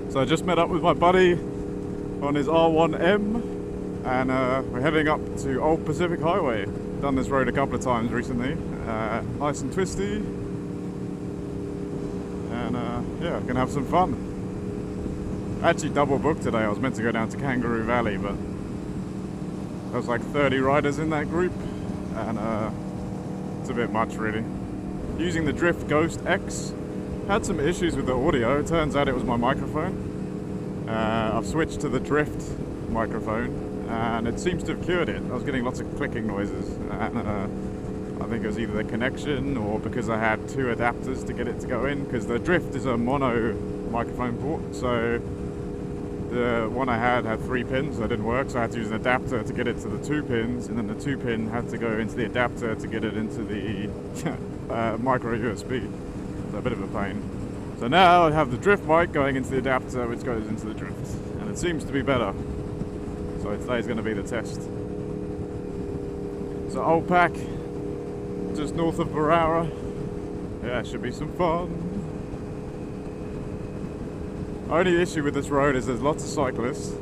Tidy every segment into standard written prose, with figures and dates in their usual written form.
So I just met up with my buddy on his R1M, and we're heading up to Old Pacific Highway. Done this road a couple of times recently. Nice and twisty, and yeah, gonna have some fun. Actually double booked today. I was meant to go down to Kangaroo Valley, but there was like 30 riders in that group, and it's a bit much really. Using the Drift Ghost X. Had some issues with the audio. It turns out it was my microphone. I've switched to the Drift microphone, and it seems to have cured it. I was getting lots of clicking noises, and I think it was either the connection or because I had two adapters to get it to go in, because the Drift is a mono microphone port, so the one I had 3 pins that didn't work, so I had to use an adapter to get it to the 2 pins, and then the 2 pin had to go into the adapter to get it into the micro USB. So a bit of a pain. So now I have the Drift mic going into the adapter, which goes into the Drift, and it seems to be better. So today's going to be the test. So Old Pac, just north of Barara. Yeah, it should be some fun. Only issue with this road is there's lots of cyclists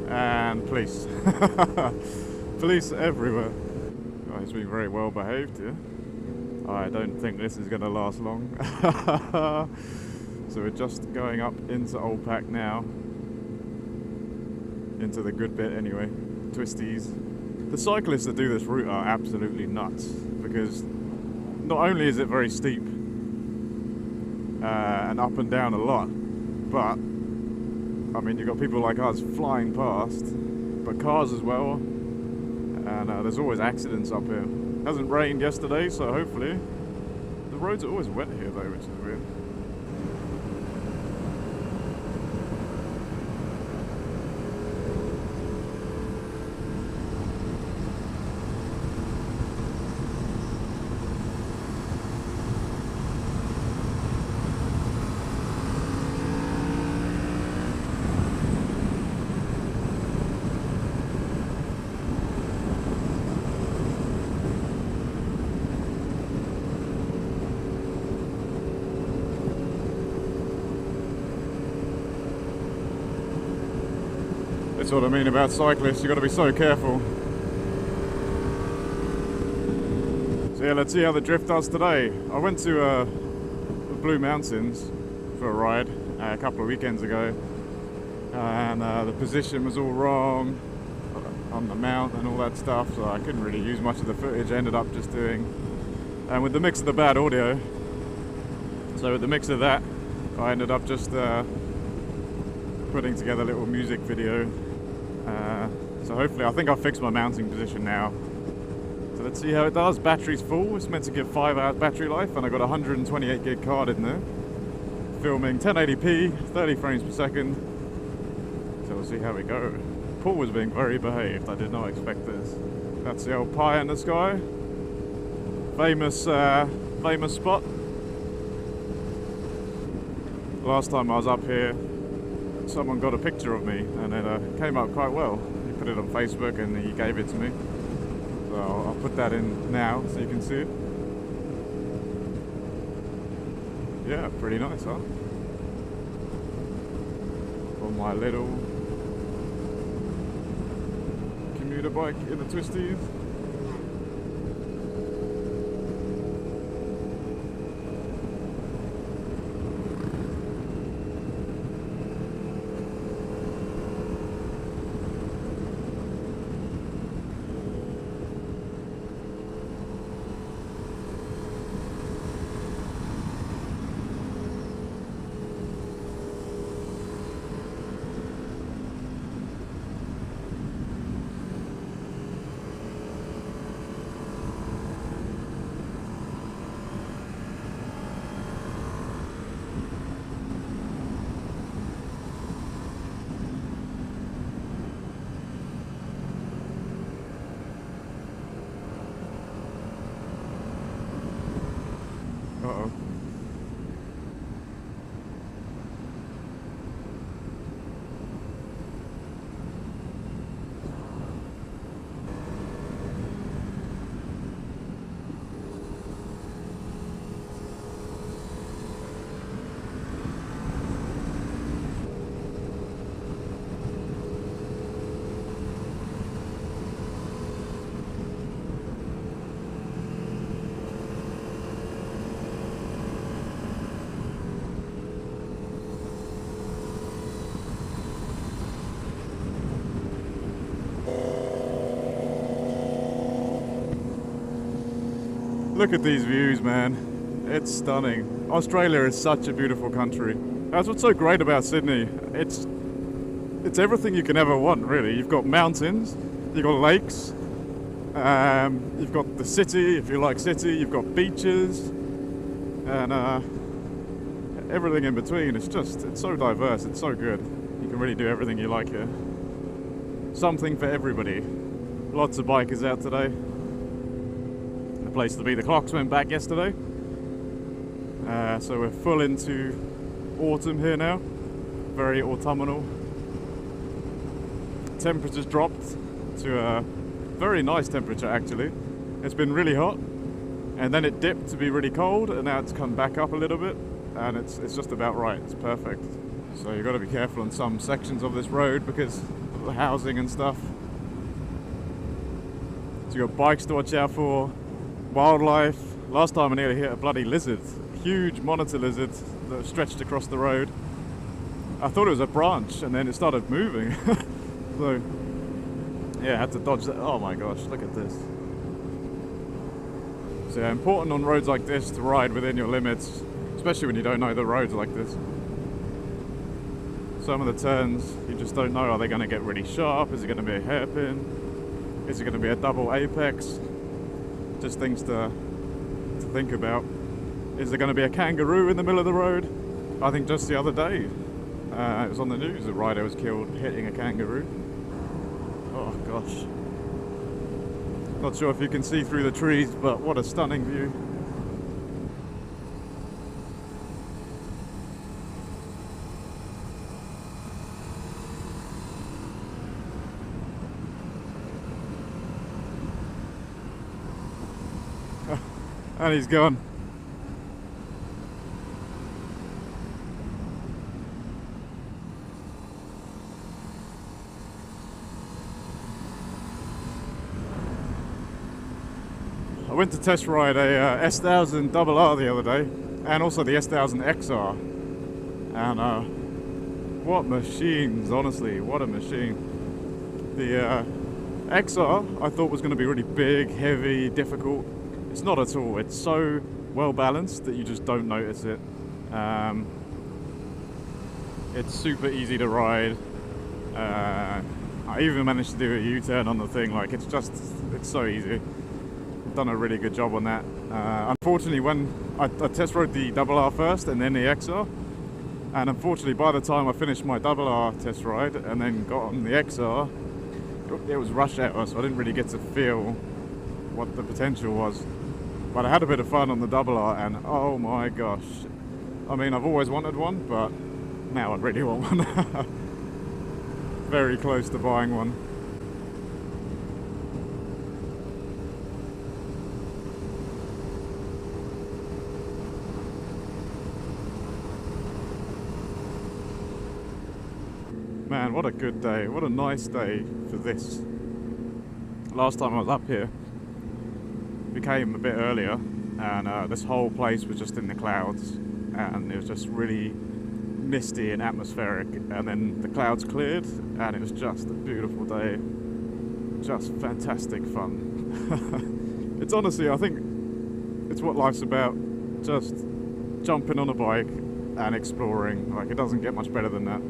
and police. Police everywhere. Oh, he's being very well behaved here. I don't think this is going to last long. So we're just going up into Old Pac now. Into the good bit anyway. Twisties. The cyclists that do this route are absolutely nuts, because not only is it very steep and up and down a lot, but I mean you've got people like us flying past, but cars as well, and there's always accidents up here. It hasn't rained yesterday, so hopefully. The roads are always wet here though, which is weird. That's what I mean about cyclists, you've got to be so careful. So yeah, let's see how the Drift does today. I went to the Blue Mountains for a ride a couple of weekends ago, and the position was all wrong on the mount and all that stuff, so I couldn't really use much of the footage. I ended up just doing, and with the mix of the bad audio, so with the mix of that, I ended up just putting together a little music video. So hopefully, I think I've fixed my mounting position now. So let's see how it does. Battery's full. It's meant to give 5 hours battery life, and I got a 128 gig card in there. Filming 1080p, 30 frames per second. So we'll see how we go. Paul was being very behaved. I did not expect this. That's the old pie in the sky. Famous spot. Last time I was up here, someone got a picture of me, and it came out quite well. He put it on Facebook and he gave it to me. So I'll put that in now so you can see it. Yeah, pretty nice, huh? On my little commuter bike in the twisties. Look at these views, man. It's stunning. Australia is such a beautiful country. That's what's so great about Sydney. It's everything you can ever want, really. You've got mountains, you've got lakes, you've got the city, if you like city, you've got beaches, and everything in between. It's so diverse, it's so good. You can really do everything you like here. Something for everybody. Lots of bikers out today. The place to be. The clocks went back yesterday. So we're full into autumn here now. Very autumnal. Temperatures dropped to a very nice temperature actually. It's been really hot and then it dipped to be really cold and now it's come back up a little bit and it's just about right. It's perfect. So you've got to be careful on some sections of this road because of the housing and stuff. So you've got bikes to watch out for, wildlife. Last time I nearly hit a bloody lizard. Huge monitor lizard that stretched across the road. I thought it was a branch and then it started moving. So yeah, I had to dodge that. Oh my gosh, look at this. So yeah, important on roads like this to ride within your limits, especially when you don't know the roads like this. Some of the turns, you just don't know, are they going to get really sharp? Is it going to be a hairpin? Is it going to be a double apex? Just things to think about. Is there going to be a kangaroo in the middle of the road? I think just the other day, it was on the news, a rider was killed hitting a kangaroo. Oh gosh. Not sure if you can see through the trees, but what a stunning view. And he's gone. I went to test ride a S1000 RR the other day, and also the S1000 XR. And what machines, honestly, what a machine. The XR I thought was going to be really big, heavy, difficult. It's not at all. It's so well balanced that you just don't notice it. It's super easy to ride. I even managed to do a U-turn on the thing. Like it's so easy. I've done a really good job on that. Unfortunately, when I test rode the RR first and then the XR, and unfortunately by the time I finished my RR test ride and then got on the XR, it was rush hour, so I didn't really get to feel what the potential was. But I had a bit of fun on the RR and oh my gosh. I mean, I've always wanted one, but now I really want one. Very close to buying one. Man, what a good day. What a nice day for this. Last time I was up here, we came a bit earlier and this whole place was just in the clouds and it was just really misty and atmospheric, and then the clouds cleared and it was just a beautiful day. Just fantastic fun. It's honestly, I think it's what life's about. Just jumping on a bike and exploring. Like, it doesn't get much better than that.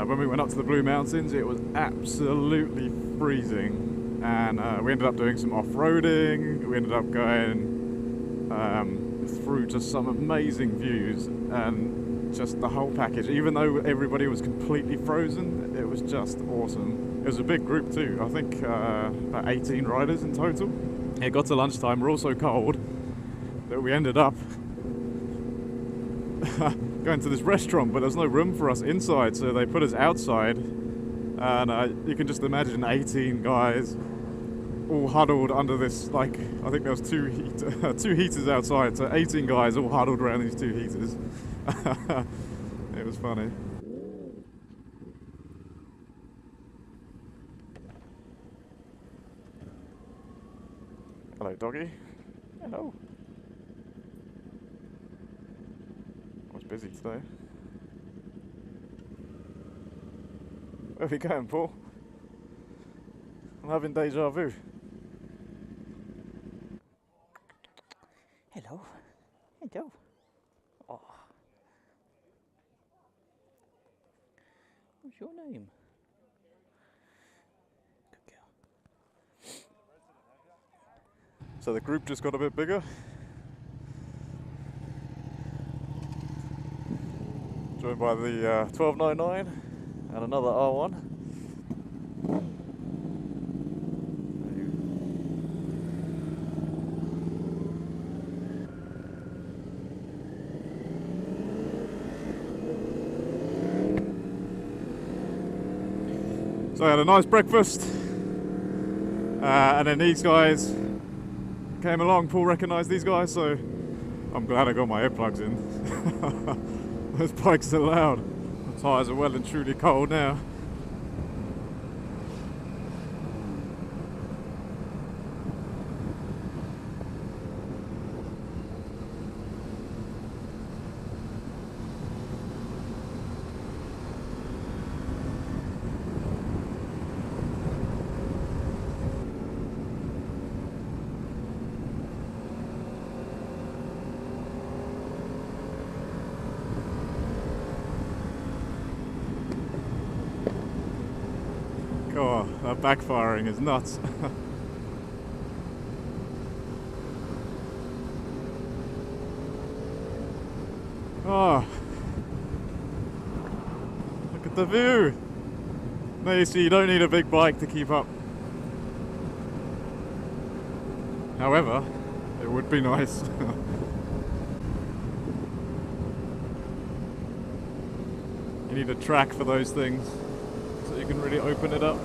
When we went up to the Blue Mountains, it was absolutely freezing, and we ended up doing some off-roading. We ended up going through just some amazing views, and just the whole package. Even though everybody was completely frozen, it was just awesome. It was a big group too. I think about 18 riders in total. It got to lunchtime. We're all so cold that we ended up going to this restaurant, but there's no room for us inside, so they put us outside, and you can just imagine 18 guys all huddled under this, like, I think there was two heaters outside, so 18 guys all huddled around these 2 heaters. It was funny. Hello, doggy. Hello. I was busy today. Where are we going, Paul? I'm having deja vu. Dove. Hey, Dove. Oh. What's your name? Good girl. So the group just got a bit bigger. Joined by the 1299 and another R1. So I had a nice breakfast, and then these guys came along. Paul recognised these guys, so I'm glad I got my earplugs in. Those bikes are loud. The tyres are well and truly cold now. God, that backfiring is nuts. Oh, look at the view. No, you see, you don't need a big bike to keep up. However, it would be nice. You need a track for those things, so you can really open it up.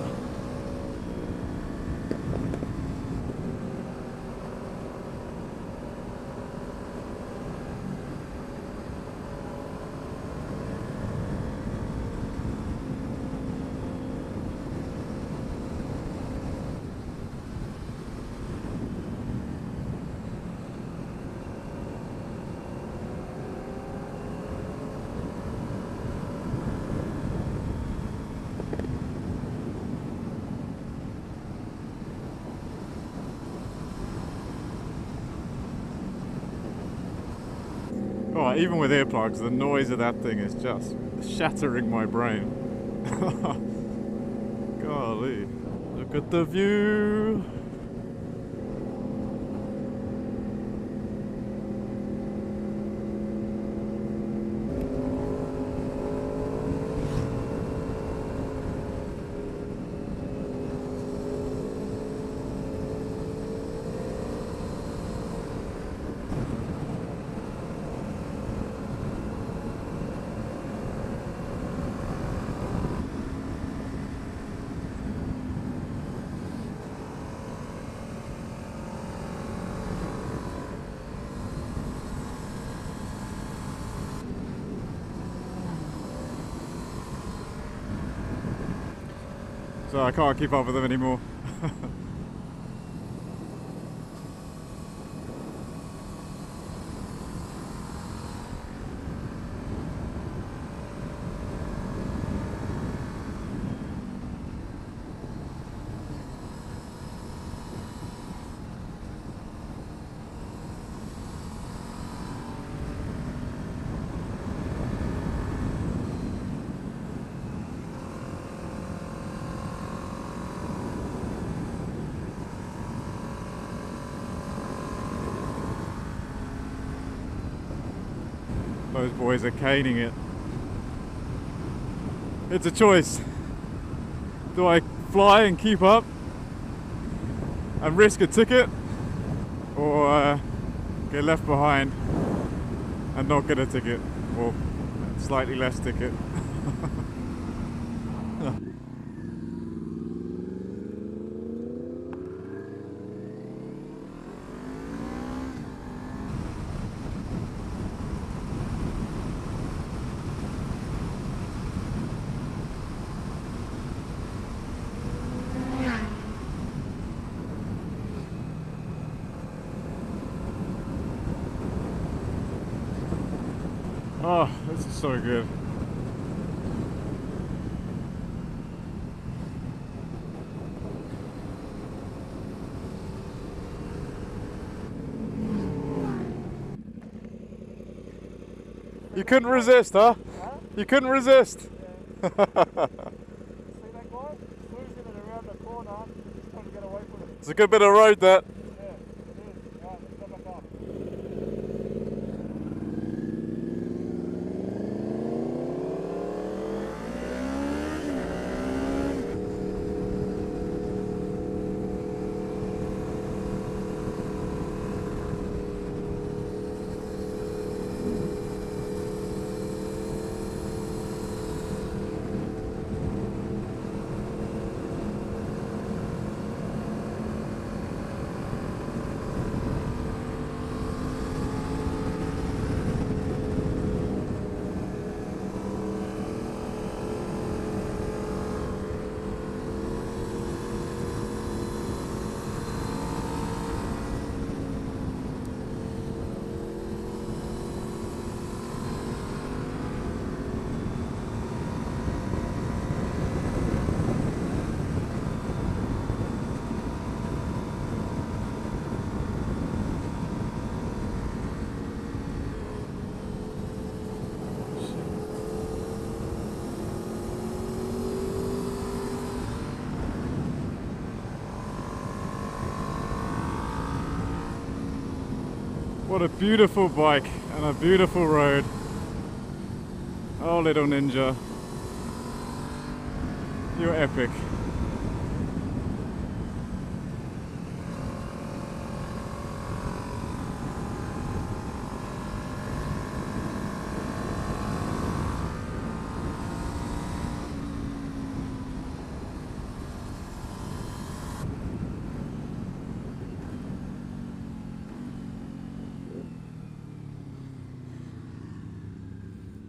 Oh, even with earplugs, the noise of that thing is just shattering my brain. Golly, look at the view. So I can't keep up with them anymore. Those boys are caning it. It's a choice. Do I fly and keep up and risk a ticket, or get left behind and not get a ticket, or slightly less ticket? Oh, this is so good. You couldn't resist, huh? You couldn't resist. See that guy? Losing it around the corner, trying to get away from it. It's a good bit of road, that. Yeah, it is. Right, let's go back up. What a beautiful bike and a beautiful road. Oh, little ninja. You're epic.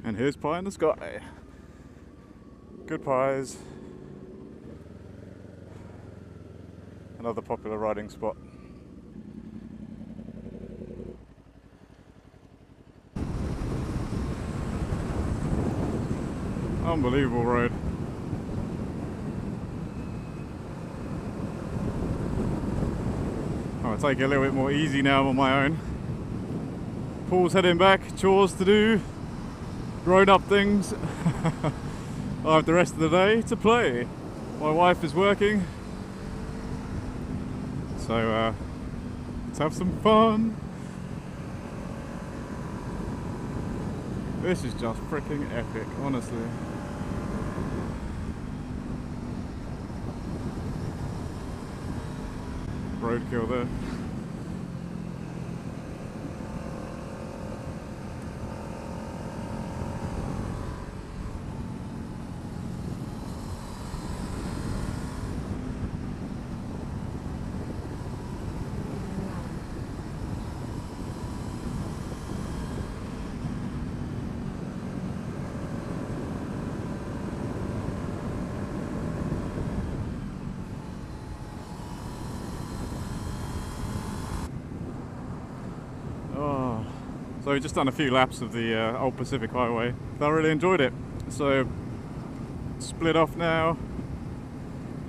And here's pie in the sky. Good pies. Another popular riding spot. Unbelievable road. I'll take it a little bit more easy now on my own. Paul's heading back, chores to do. Grown-up things. I have the rest of the day to play. My wife is working, so let's have some fun. This is just freaking epic, honestly. Roadkill there. So we've just done a few laps of the Old Pacific Highway. I really enjoyed it. So split off now,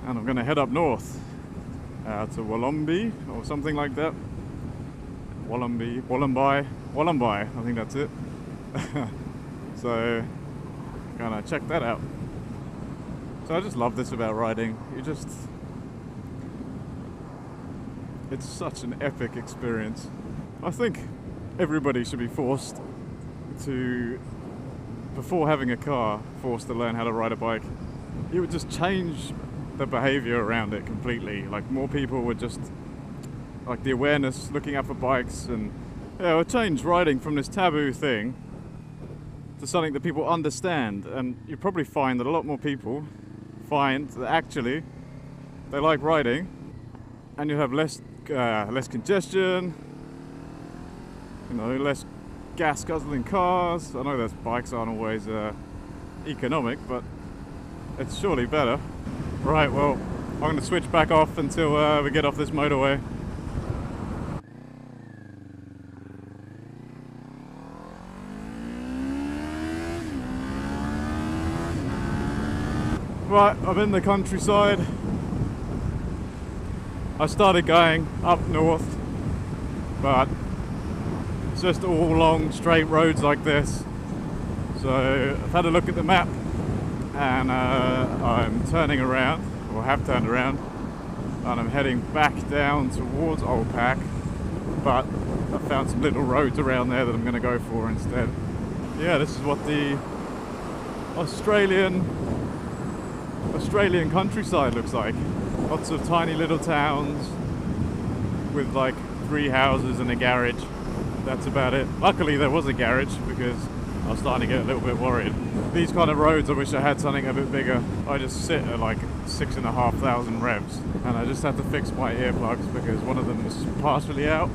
and I'm going to head up north to Wollombi or something like that. Wollombi, I think that's it. So gonna check that out. So I just love this about riding. It's such an epic experience. I think everybody should be forced to, before having a car, forced to learn how to ride a bike. It would just change the behavior around it completely. Like, more people would just, like, the awareness, looking out for bikes, and yeah, it would change riding from this taboo thing to something that people understand. And you probably find that a lot more people find that actually they like riding, and you have less congestion, you know, less gas guzzling cars. I know that bikes aren't always economic, but it's surely better. Right, well, I'm going to switch back off until we get off this motorway. Right, I'm in the countryside. I started going up north, but it's just all long straight roads like this. So I've had a look at the map, and I'm turning around, or have turned around, and I'm heading back down towards Old Pac, but I found some little roads around there that I'm going to go for instead. Yeah, this is what the Australian countryside looks like. Lots of tiny little towns with like 3 houses and a garage. That's about it. Luckily there was a garage because I was starting to get a little bit worried. These kind of roads, I wish I had something a bit bigger. I just sit at like 6,500 revs, and I just had to fix my earplugs because one of them was partially out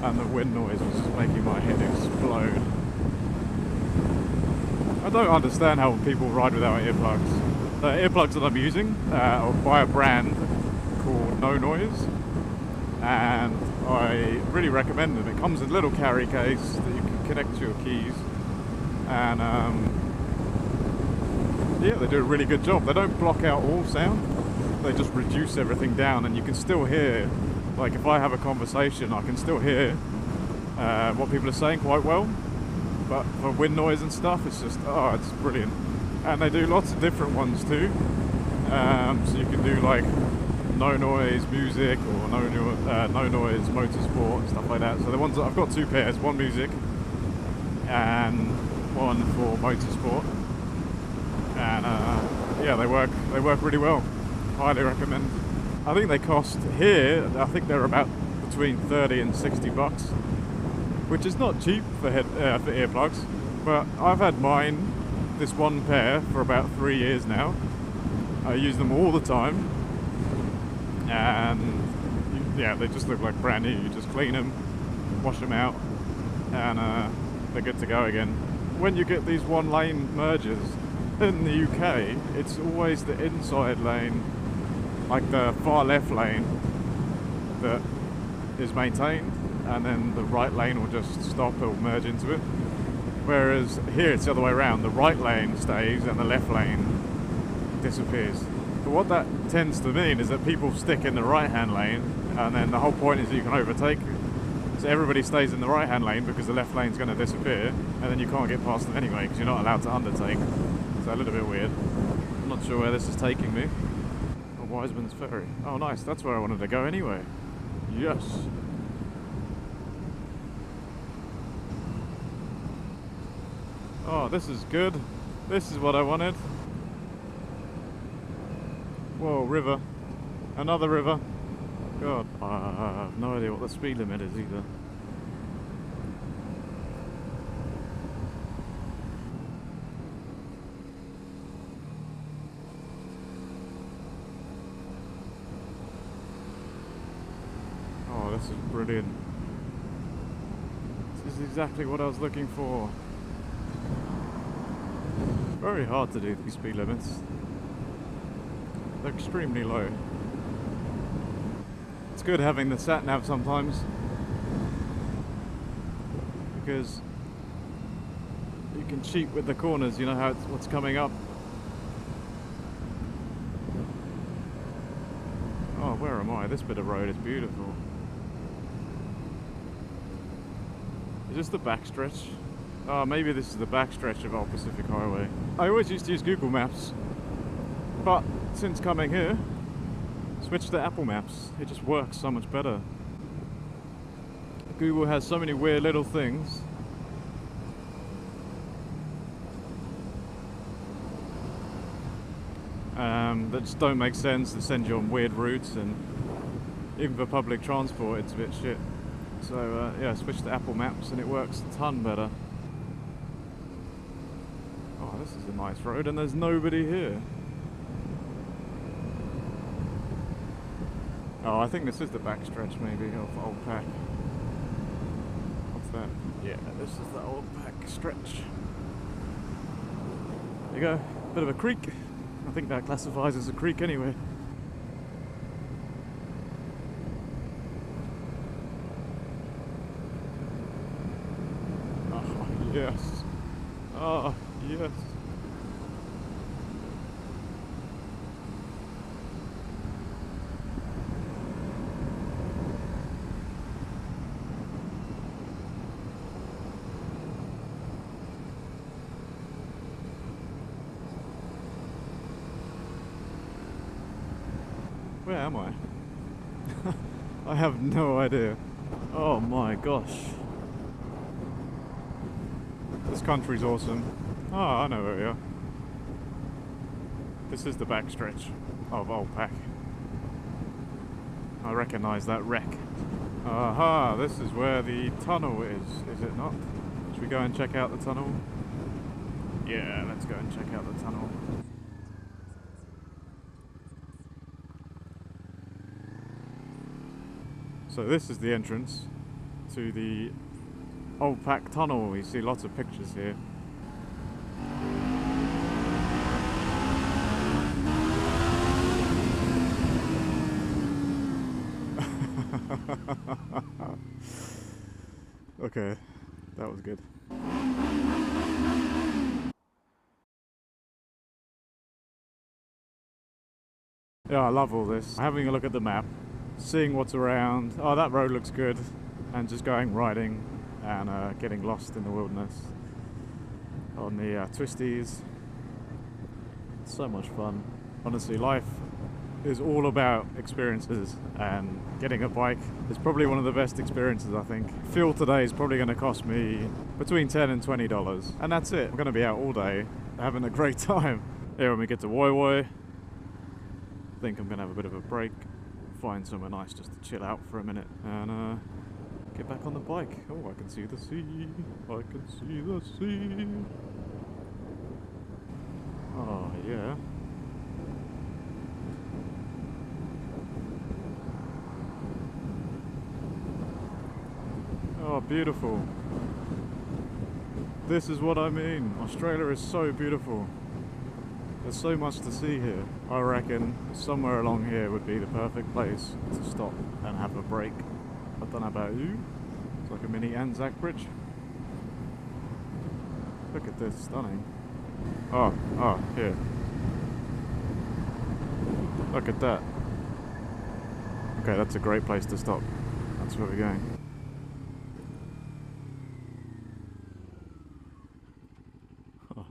and the wind noise was just making my head explode. I don't understand how people ride without earplugs. The earplugs that I'm using are by a brand called No Noise, and I really recommend them. It comes in a little carry case that you can connect to your keys, and yeah, they do a really good job. They don't block out all sound, they just reduce everything down, and you can still hear, like if I have a conversation, I can still hear what people are saying quite well. But for wind noise and stuff, it's just, oh, it's brilliant. And they do lots of different ones too. So you can do like no noise music or no noise motorsport and stuff like that. So the ones that I've got 2 pairs, one music and one for motorsport. And yeah, they work really well. Highly recommend. I think they cost here, I think they're about between 30 and 60 bucks, which is not cheap for earplugs. But I've had mine, this one pair, for about 3 years now. I use them all the time, and yeah, they just look like brand new. You just clean them, wash them out, and they're good to go again. When you get these 1-lane mergers in the UK, it's always the inside lane, like the far left lane, that is maintained, and then the right lane will just stop or merge into it. Whereas here it's the other way around, the right lane stays and the left lane disappears. But what that tends to mean is that people stick in the right hand lane, and then the whole point is that you can overtake. So everybody stays in the right hand lane because the left lane's going to disappear, and then you can't get past them anyway because you're not allowed to undertake. So a little bit weird. I'm not sure where this is taking me. Oh, Wiseman's Ferry. Oh nice, that's where I wanted to go anyway. Yes. Oh, this is good. This is what I wanted. Whoa, river. Another river. God, I have no idea what the speed limit is either. Oh, this is brilliant. This is exactly what I was looking for. Very hard to do these speed limits. They're extremely low. It's good having the sat nav sometimes, because you can cheat with the corners. You know how what's coming up. Oh, where am I? This bit of road is beautiful. Is this the backstretch? Oh, maybe this is the backstretch of Old Pacific Highway. I always used to use Google Maps, but since coming here, switched to Apple Maps. It just works so much better. Google has so many weird little things. That just don't make sense, that send you on weird routes, and even for public transport it's a bit shit. So yeah, switched to Apple Maps and it works a ton better. Oh, this is a nice road and there's nobody here. Oh, I think this is the backstretch maybe of Old Pac. What's that? Yeah, this is the Old Pac stretch. There you go, bit of a creek. I think that classifies as a creek anyway. Oh, yes. Oh, yes. Where am I? I have no idea. Oh my gosh. This country's awesome. Oh, I know where we are. This is the backstretch of Old Pac. I recognise that wreck. Aha, this is where the tunnel is it not? Should we go and check out the tunnel? Yeah, let's go and check out the tunnel. So this is the entrance to the Old Pac tunnel. You see lots of pictures here. Okay, that was good. Yeah, I love all this. Having a look at the map, seeing what's around. Oh, that road looks good. And just going riding and getting lost in the wilderness on the twisties. It's so much fun. Honestly, life is all about experiences, and getting a bike is probably one of the best experiences, I think. Fuel today is probably going to cost me between $10 and $20, and that's it. I'm going to be out all day having a great time. Here when we get to Hwy Hwy, I think I'm going to have a bit of a break, find somewhere nice just to chill out for a minute and get back on the bike. Oh, I can see the sea. I can see the sea. Oh, yeah. Oh, beautiful. This is what I mean. Australia is so beautiful. There's so much to see here. I reckon somewhere along here would be the perfect place to stop and have a break. I don't know about you. It's like a mini Anzac Bridge. Look at this, stunning. Oh, here. Look at that. Okay, that's a great place to stop. That's where we're going. Oh.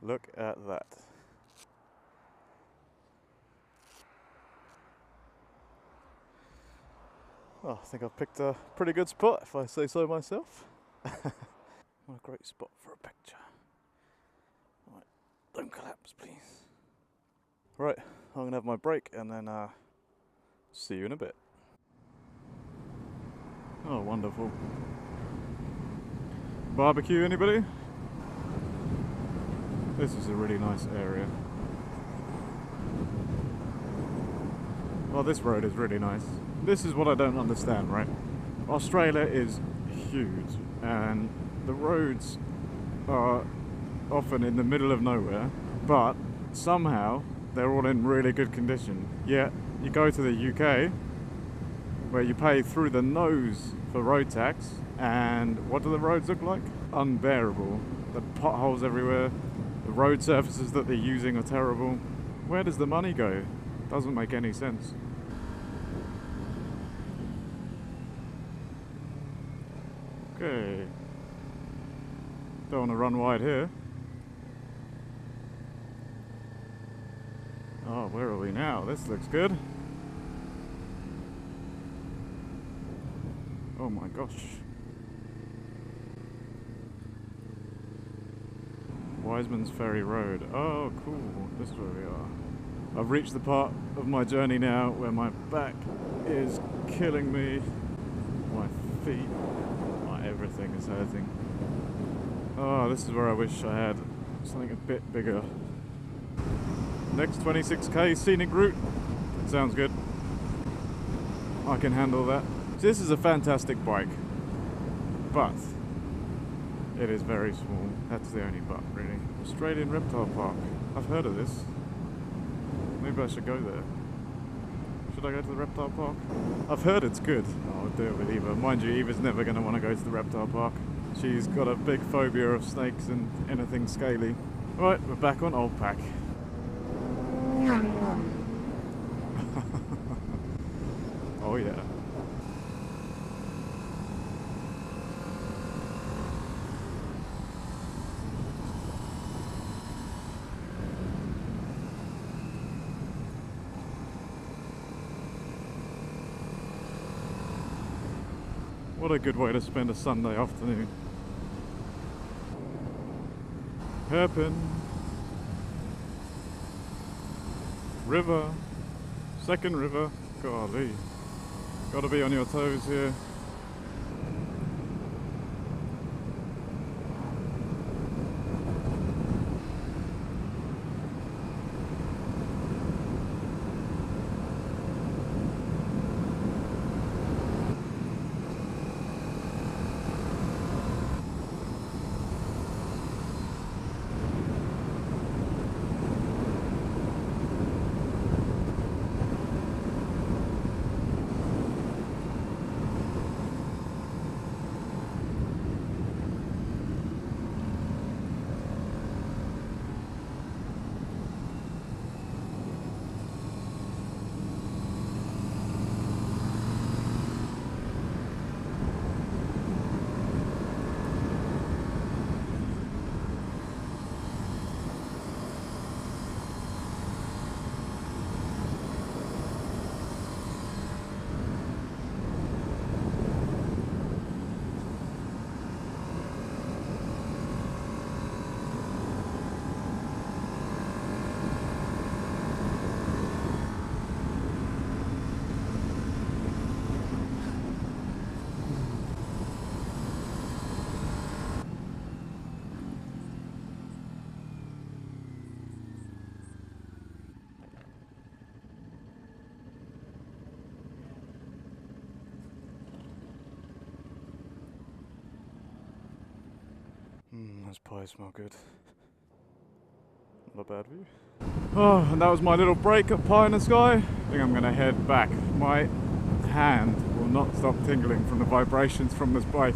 Look at that. Oh, I think I've picked a pretty good spot, if I say so myself. What a great spot for a picture. Right, don't collapse, please. Right, I'm going to have my break and then see you in a bit. Oh, wonderful. Barbecue, anybody? This is a really nice area. Well, this road is really nice. This is what I don't understand, right? Australia is huge and the roads are often in the middle of nowhere, but somehow they're all in really good condition. Yet you go to the UK where you pay through the nose for road tax, and what do the roads look like? Unbearable. The potholes everywhere, the road surfaces that they're using are terrible. Where does the money go? Doesn't make any sense. Okay. Don't want to run wide here. Oh, where are we now? This looks good. Oh my gosh. Wiseman's Ferry Road. Oh, cool. This is where we are. I've reached the part of my journey now where my back is killing me. My feet, my everything is hurting. Oh, this is where I wish I had something a bit bigger. Next 26k scenic route. Sounds good. I can handle that. This is a fantastic bike, but it is very small. That's the only but, really. Australian Reptile Park. I've heard of this. Maybe I should go there. Should I go to the reptile park? I've heard it's good. Oh, I'll do it with Eva. Mind you, Eva's never going to want to go to the reptile park. She's got a big phobia of snakes and anything scaly. Right, we're back on Old Pac. Oh yeah. What a good way to spend a Sunday afternoon. Hairpin. River. Second river. Golly. Gotta be on your toes here. Those pies smell good. Not a bad view. Oh, and that was my little break at Pie in the Sky. I think I'm gonna head back. My hand will not stop tingling from the vibrations from this bike.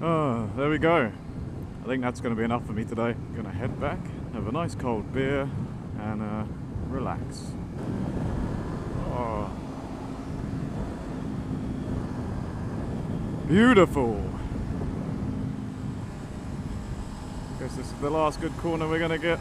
Oh, there we go. I think that's going to be enough for me today. I'm going to head back, have a nice cold beer, and relax. Oh. Beautiful. Guess this is the last good corner we're going to get.